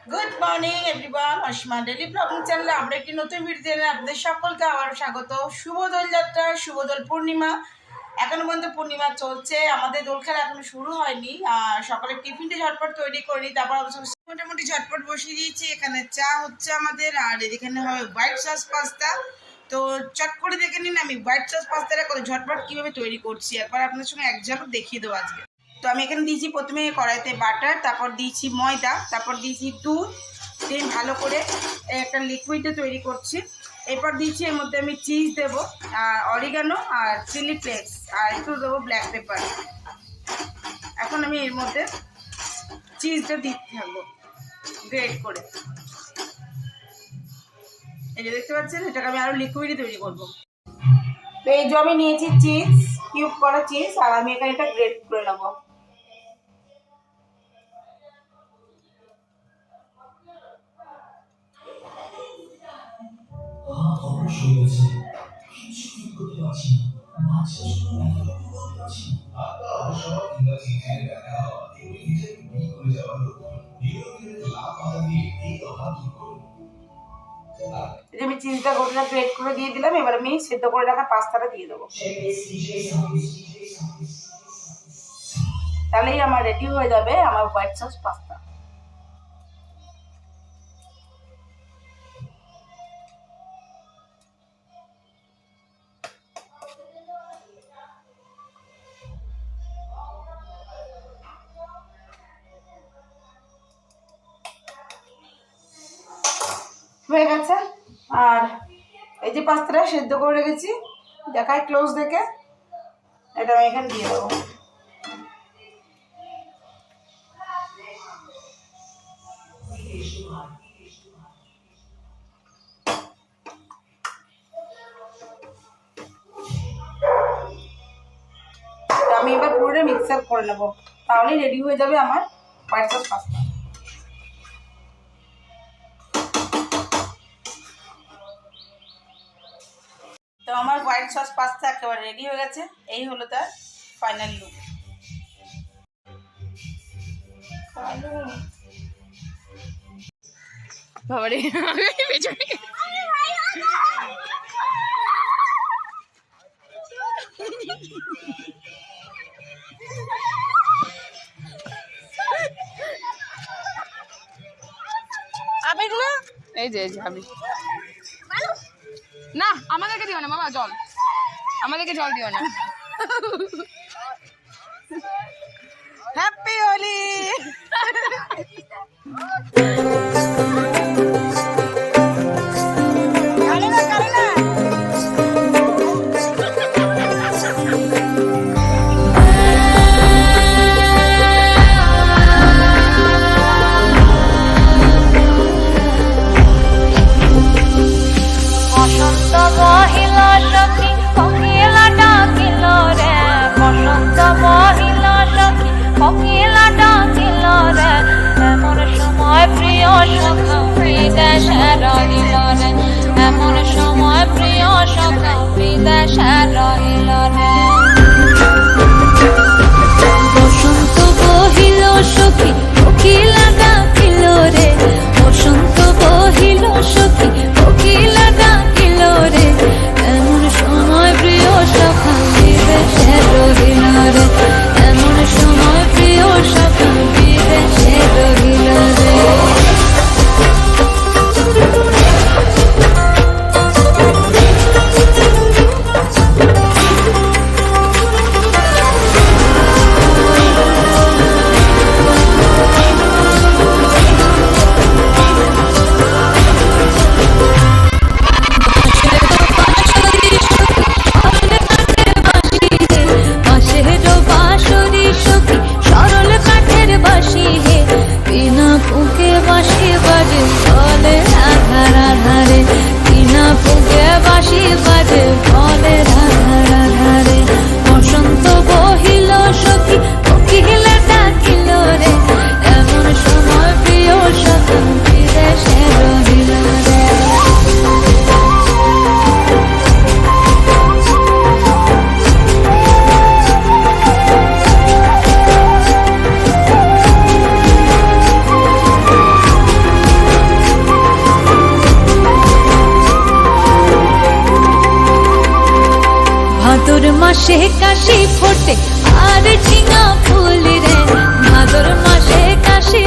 Good morning everyone, Asima daily blogging চ্যানেলে আমরা একটি নতুন ভিডিওতে আপনাদের সকলকে আবার স্বাগত। শুভ দোল যাত্রা, শুভ দোল পূর্ণিমা। এখনো পর্যন্ত পূর্ণিমা চলছে, আমাদের দোল খেলা এখনো শুরু হয়নি। আর সকালে টিফিনটা ঝটপট তৈরি করি, তারপর মোটামুটি ঝটপট বসিয়ে দিয়েছি। এখানে চা হচ্ছে আমাদের, আর এখানে হয় হোয়াইট সস পাস্তা। তো চট করে দেখে নিন আমি হোয়াইট সস পাস্তাটা কত ঝটপট কীভাবে তৈরি করছি, একবার আপনার সঙ্গে এক ঝলক দেখিয়ে দেবো আজকে। তো আমি এখানে দিয়েছি প্রথমে কড়াইতে বাটার, তারপর দিয়েছি ময়দা, তারপর দিয়েছি দুধ, দিয়ে ভালো করে একটা লিকুইডে তৈরি করছি। এরপর দিয়েছি এর মধ্যে আমি চিজ দেবো, আর অরিগানো আর চিলি ফ্লেক্স, আর একটু দেবো ব্ল্যাক পেপার। এখন আমি এর মধ্যে চিজটা দিতে থাকবো গ্রেট করে। এই যে দেখতে পাচ্ছেন, এটাকে আমি আরও লিকুইডে তৈরি করবো। তো এই যে আমি নিয়েছি চিজ, কিউব করা চিজ, আর আমি এখানে এটা গ্রেট করে নেবো। আমি চিজটা গোটা গ্রেট করে দিয়ে দিলাম। এবার আমি সেদ্ধ করে রাখা পাস্তাটা দিয়ে দেবো, তাহলেই আমার রেডি হয়ে যাবে আমার হোয়াইট সস পাস্তা। হয়ে গেছে। আর এই যে পাস্তাটা সেদ্ধ করে রেখেছি, দেখায় ক্লোজ দেখে, এটা আমি এখানে দিয়ে দেবো। আমি এবার পুরোটা মিক্সার করে নেবো, তাহলেই রেডি হয়ে যাবে আমার হোয়াইট সস পাস্তা। তো আমার হোয়াইট সস পাস্তা একেবারে রেডি হয়ে গেছে। এই হলো তার ফাইনাল লুক। বাবারে পেছনে আবেগুলো এই যে আবি না, আমাদেরকে দিও না বাবা, জল আমাদেরকে জল দিও না। হ্যাপি হোলি। এমন সময় প্রিয় সখা বিদেশে রহিল রে। বসন্ত বহিল সখী কোকিলা ডাকিল রে, বসন্ত বহিল সখী কোকিলা ডাকিল রে। এমন সময় প্রিয় সখা বিদেশে রহিল রে, এমন সময় প্রিয় সখা বিদেশে রহিল রে। মাসে কাশি ফোটে আর ঝিঙা ফুল রে, ভাদর মাসে কাশি